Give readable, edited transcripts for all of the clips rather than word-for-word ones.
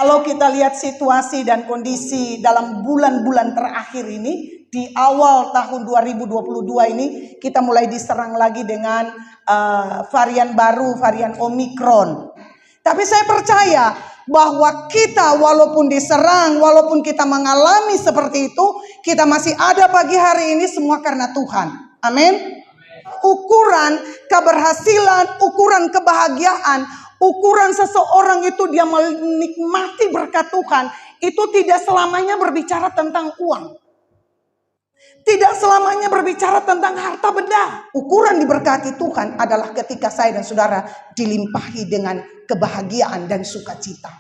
Kalau kita lihat situasi dan kondisi dalam bulan-bulan terakhir ini, di awal tahun 2022 ini, kita mulai diserang lagi dengan varian baru, varian Omikron. Tapi saya percaya bahwa kita walaupun diserang, walaupun kita mengalami seperti itu, kita masih ada pagi hari ini semua karena Tuhan. Amin. Ukuran keberhasilan, ukuran kebahagiaan, ukuran seseorang itu dia menikmati berkat Tuhan, itu tidak selamanya berbicara tentang uang. Tidak selamanya berbicara tentang harta benda. Ukuran diberkati Tuhan adalah ketika saya dan saudara dilimpahi dengan kebahagiaan dan sukacita.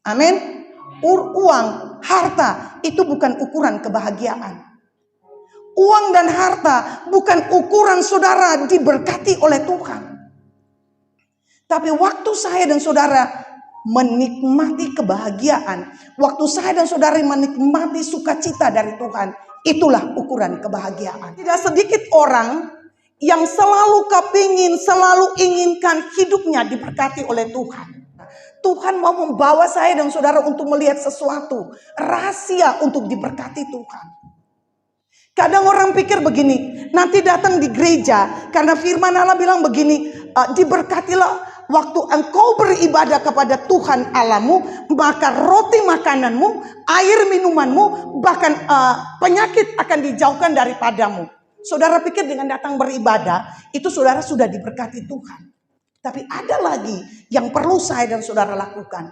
Amin. Uang, harta itu bukan ukuran kebahagiaan. Uang dan harta bukan ukuran saudara diberkati oleh Tuhan. Tapi waktu saya dan saudara menikmati kebahagiaan, waktu saya dan saudara menikmati sukacita dari Tuhan, itulah ukuran kebahagiaan. Tidak sedikit orang yang selalu kepingin, selalu inginkan hidupnya diberkati oleh Tuhan. Tuhan mau membawa saya dan saudara untuk melihat sesuatu, rahasia untuk diberkati Tuhan. Kadang orang pikir begini, nanti datang di gereja, karena firman Allah bilang begini, diberkatilah waktu engkau beribadah kepada Tuhan Allahmu, maka roti makananmu, air minumanmu, bahkan penyakit akan dijauhkan daripadamu. Saudara pikir dengan datang beribadah, itu saudara sudah diberkati Tuhan. Tapi ada lagi yang perlu saya dan saudara lakukan.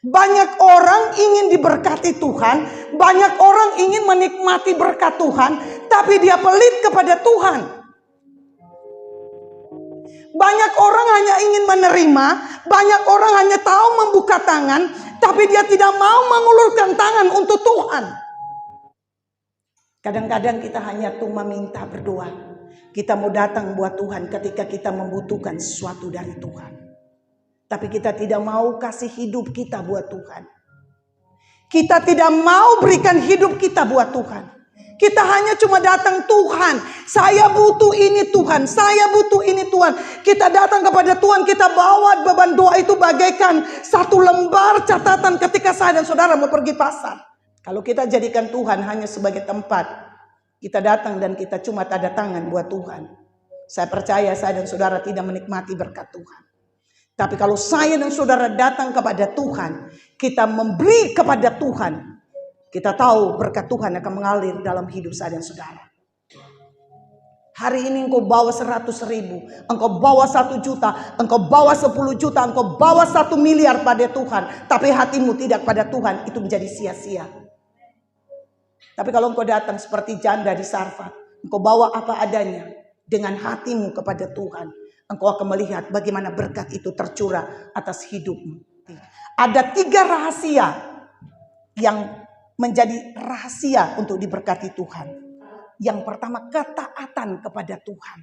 Banyak orang ingin diberkati Tuhan, banyak orang ingin menikmati berkat Tuhan, tapi dia pelit kepada Tuhan. Banyak orang hanya ingin menerima, banyak orang hanya tahu membuka tangan, tapi dia tidak mau mengulurkan tangan untuk Tuhan. Kadang-kadang kita hanya cuma minta berdoa. Kita mau datang buat Tuhan ketika kita membutuhkan sesuatu dari Tuhan. Tapi kita tidak mau kasih hidup kita buat Tuhan. Kita tidak mau berikan hidup kita buat Tuhan. Kita hanya cuma datang, Tuhan, saya butuh ini Tuhan, saya butuh ini Tuhan. Kita datang kepada Tuhan, kita bawa beban doa itu bagaikan satu lembar catatan ketika saya dan saudara mau pergi pasar. Kalau kita jadikan Tuhan hanya sebagai tempat, kita datang dan kita cuma tanda tangan buat Tuhan. Saya percaya saya dan saudara tidak menikmati berkat Tuhan. Tapi kalau saya dan saudara datang kepada Tuhan, kita memberi kepada Tuhan, kita tahu berkat Tuhan akan mengalir dalam hidup saya dan saudara. Hari ini engkau bawa 100.000, engkau bawa 1 juta, engkau bawa 10 juta, engkau bawa 1 miliar pada Tuhan. Tapi hatimu tidak pada Tuhan, itu menjadi sia-sia. Tapi kalau engkau datang seperti janda di Sarfat, engkau bawa apa adanya dengan hatimu kepada Tuhan, engkau akan melihat bagaimana berkat itu tercurah atas hidupmu. Ada 3 rahasia yang menjadi rahasia untuk diberkati Tuhan. Yang pertama, ketaatan kepada Tuhan.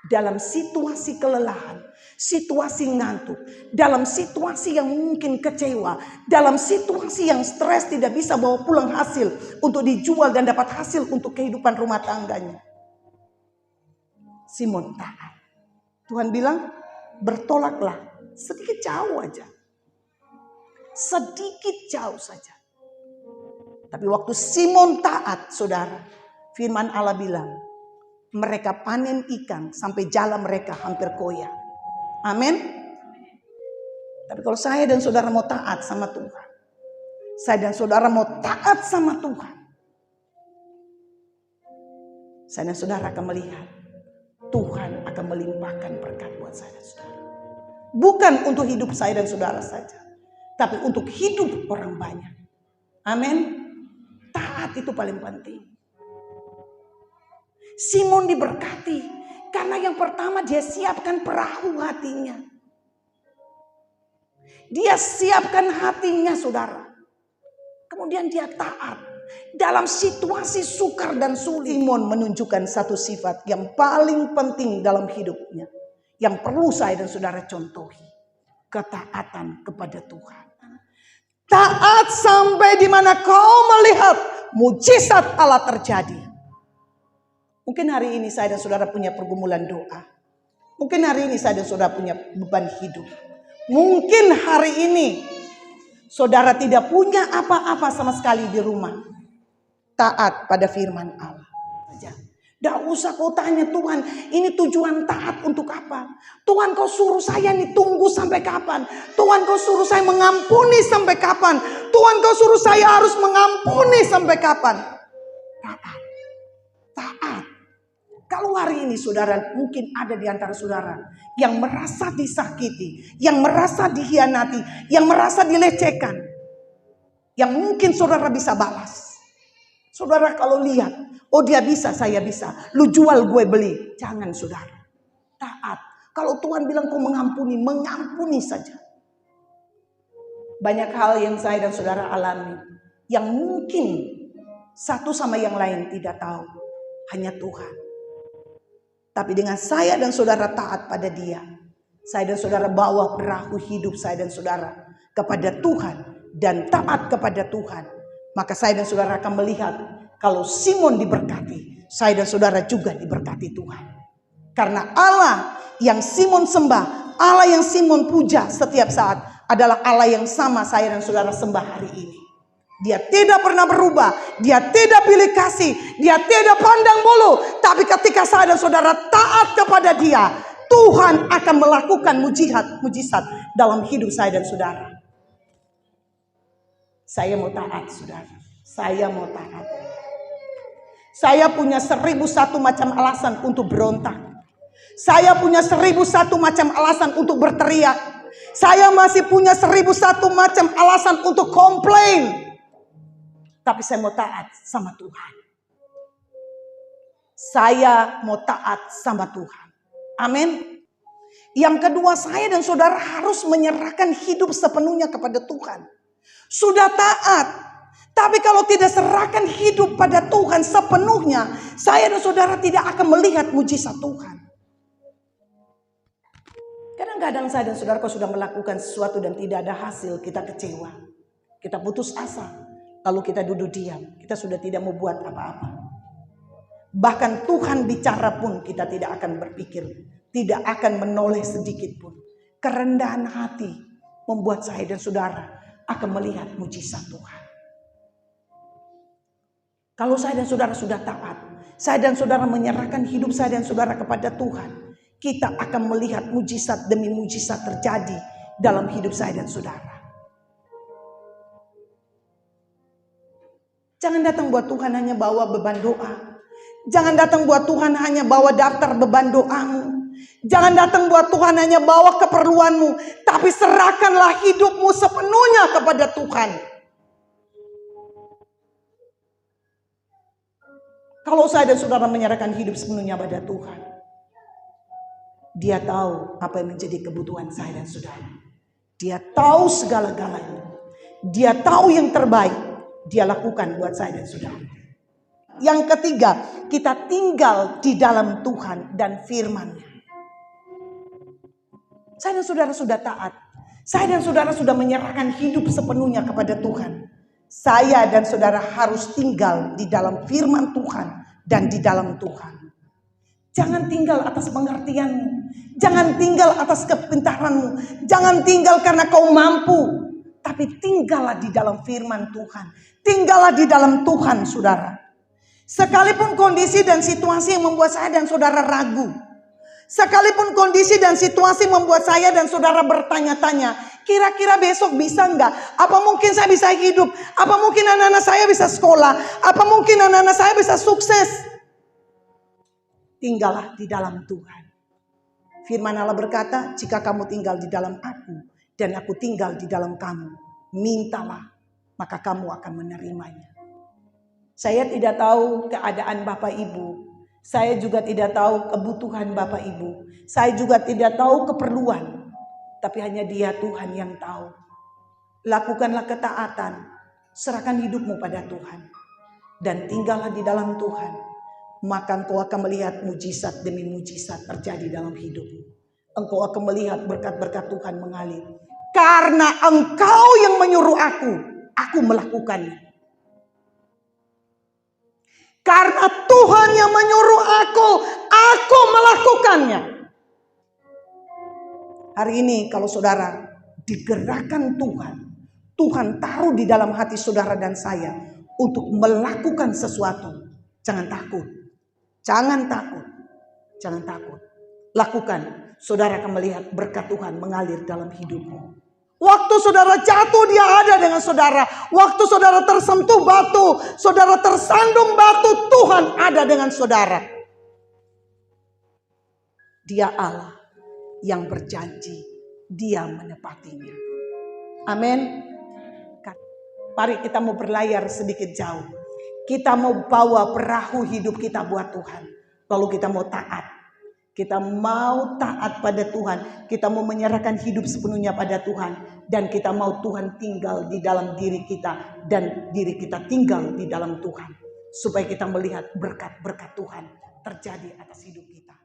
Dalam situasi kelelahan, situasi ngantuk, dalam situasi yang mungkin kecewa, dalam situasi yang stres tidak bisa bawa pulang hasil untuk dijual dan dapat hasil untuk kehidupan rumah tangganya. Simon taat. Tuhan bilang, bertolaklah sedikit jauh aja. Sedikit jauh saja. Tapi waktu Simon taat, saudara, firman Allah bilang, mereka panen ikan sampai jala mereka hampir koyak. Amin. Tapi kalau saya dan saudara mau taat sama Tuhan, saya dan saudara mau taat sama Tuhan, saya dan saudara akan melihat Tuhan akan melimpahkan berkat buat saya dan saudara. Bukan untuk hidup saya dan saudara saja, tapi untuk hidup orang banyak. Amin. Taat itu paling penting. Simon diberkati karena yang pertama dia siapkan perahu hatinya. Dia siapkan hatinya, saudara. Kemudian dia taat. Dalam situasi sukar dan sulit, Simon menunjukkan satu sifat yang paling penting dalam hidupnya, yang perlu saya dan saudara contohi. Ketaatan kepada Tuhan. Taat sampai di mana kau melihat mujizat Allah terjadi. Mungkin hari ini saya dan saudara punya pergumulan doa. Mungkin hari ini saya dan saudara punya beban hidup. Mungkin hari ini saudara tidak punya apa-apa sama sekali di rumah, taat pada firman Allah saja. Tidak usah kau tanya, Tuhan ini tujuan taat untuk apa? Tuhan kau suruh saya nih tunggu sampai kapan? Tuhan kau suruh saya mengampuni sampai kapan? Tuhan kau suruh saya harus mengampuni sampai kapan? Taat. Taat. Kalau hari ini saudara, mungkin ada di antara saudara yang merasa disakiti, yang merasa dikhianati, yang merasa dilecehkan, yang mungkin saudara bisa balas. Saudara kalau lihat, oh dia bisa, saya bisa, lu jual gue beli. Jangan saudara, taat. Kalau Tuhan bilang kau mengampuni, mengampuni saja. Banyak hal yang saya dan saudara alami, yang mungkin satu sama yang lain tidak tahu, hanya Tuhan. Tapi dengan saya dan saudara taat pada Dia, saya dan saudara bawa perahu hidup saya dan saudara kepada Tuhan dan taat kepada Tuhan, maka saya dan saudara akan melihat kalau Simon diberkati, saya dan saudara juga diberkati Tuhan. Karena Allah yang Simon sembah, Allah yang Simon puja setiap saat adalah Allah yang sama saya dan saudara sembah hari ini. Dia tidak pernah berubah, dia tidak pilih kasih, dia tidak pandang bulu. Tapi ketika saya dan saudara taat kepada Dia, Tuhan akan melakukan mujizat dalam hidup saya dan saudara. Saya mau taat, saudara. Saya mau taat. Saya punya 1001 macam alasan untuk berontak. Saya punya 1001 macam alasan untuk berteriak. Saya masih punya 1001 macam alasan untuk komplain. Tapi saya mau taat sama Tuhan. Saya mau taat sama Tuhan. Amin. Yang kedua, saya dan saudara harus menyerahkan hidup sepenuhnya kepada Tuhan. Sudah taat, tapi kalau tidak serahkan hidup pada Tuhan sepenuhnya, saya dan saudara tidak akan melihat mujizat Tuhan. Kadang-kadang saya dan saudara kalau sudah melakukan sesuatu dan tidak ada hasil, kita kecewa. Kita putus asa. Lalu kita duduk diam, kita sudah tidak mau buat apa-apa. Bahkan Tuhan bicara pun kita tidak akan berpikir, tidak akan menoleh sedikit pun. Kerendahan hati membuat saya dan saudara akan melihat mujizat Tuhan. Kalau saya dan saudara sudah taat, saya dan saudara menyerahkan hidup saya dan saudara kepada Tuhan, kita akan melihat mujizat demi mujizat terjadi dalam hidup saya dan saudara. Jangan datang buat Tuhan hanya bawa beban doa. Jangan datang buat Tuhan hanya bawa daftar beban doamu. Jangan datang buat Tuhan hanya bawa keperluanmu. Tapi serahkanlah hidupmu sepenuhnya kepada Tuhan. Kalau saya dan saudara menyerahkan hidup sepenuhnya pada Tuhan, Dia tahu apa yang menjadi kebutuhan saya dan saudara. Dia tahu segala-galanya. Dia tahu yang terbaik. Dia lakukan buat saya dan saudara. Yang ketiga, kita tinggal di dalam Tuhan dan firman-Nya. Saya dan saudara sudah taat. Saya dan saudara sudah menyerahkan hidup sepenuhnya kepada Tuhan. Saya dan saudara harus tinggal di dalam firman Tuhan dan di dalam Tuhan. Jangan tinggal atas pengertianmu. Jangan tinggal atas kepintaranmu. Jangan tinggal karena kau mampu. Tapi tinggallah di dalam firman Tuhan. Tinggallah di dalam Tuhan, saudara. Sekalipun kondisi dan situasi yang membuat saya dan saudara ragu. Sekalipun kondisi dan situasi membuat saya dan saudara bertanya-tanya. Kira-kira besok bisa enggak? Apa mungkin saya bisa hidup? Apa mungkin anak-anak saya bisa sekolah? Apa mungkin anak-anak saya bisa sukses? Tinggallah di dalam Tuhan. Firman Allah berkata, jika kamu tinggal di dalam aku dan aku tinggal di dalam kamu, mintalah, maka kamu akan menerimanya. Saya tidak tahu keadaan Bapak Ibu. Saya juga tidak tahu kebutuhan Bapak Ibu. Saya juga tidak tahu keperluan. Tapi hanya Dia Tuhan yang tahu. Lakukanlah ketaatan. Serahkan hidupmu pada Tuhan. Dan tinggallah di dalam Tuhan. Maka engkau akan melihat mujizat demi mujizat terjadi dalam hidupmu. Engkau akan melihat berkat-berkat Tuhan mengalir. Karena engkau yang menyuruh aku melakukannya. Karena Tuhan yang menyuruh aku melakukannya. Hari ini kalau saudara digerakkan Tuhan, Tuhan taruh di dalam hati saudara dan saya untuk melakukan sesuatu, jangan takut. Jangan takut. Jangan takut. Lakukan. Saudara akan melihat berkat Tuhan mengalir dalam hidupmu. Waktu saudara jatuh, dia ada dengan saudara. Waktu saudara tersentuh batu, saudara tersandung batu, Tuhan ada dengan saudara. Dia Allah yang berjanji, dia menepatinya. Amin. Mari kita mau berlayar sedikit jauh. Kita mau bawa perahu hidup kita buat Tuhan. Lalu kita mau taat. Kita mau taat pada Tuhan. Kita mau menyerahkan hidup sepenuhnya pada Tuhan. Dan kita mau Tuhan tinggal di dalam diri kita. Dan diri kita tinggal di dalam Tuhan. Supaya kita melihat berkat-berkat Tuhan terjadi atas hidup kita.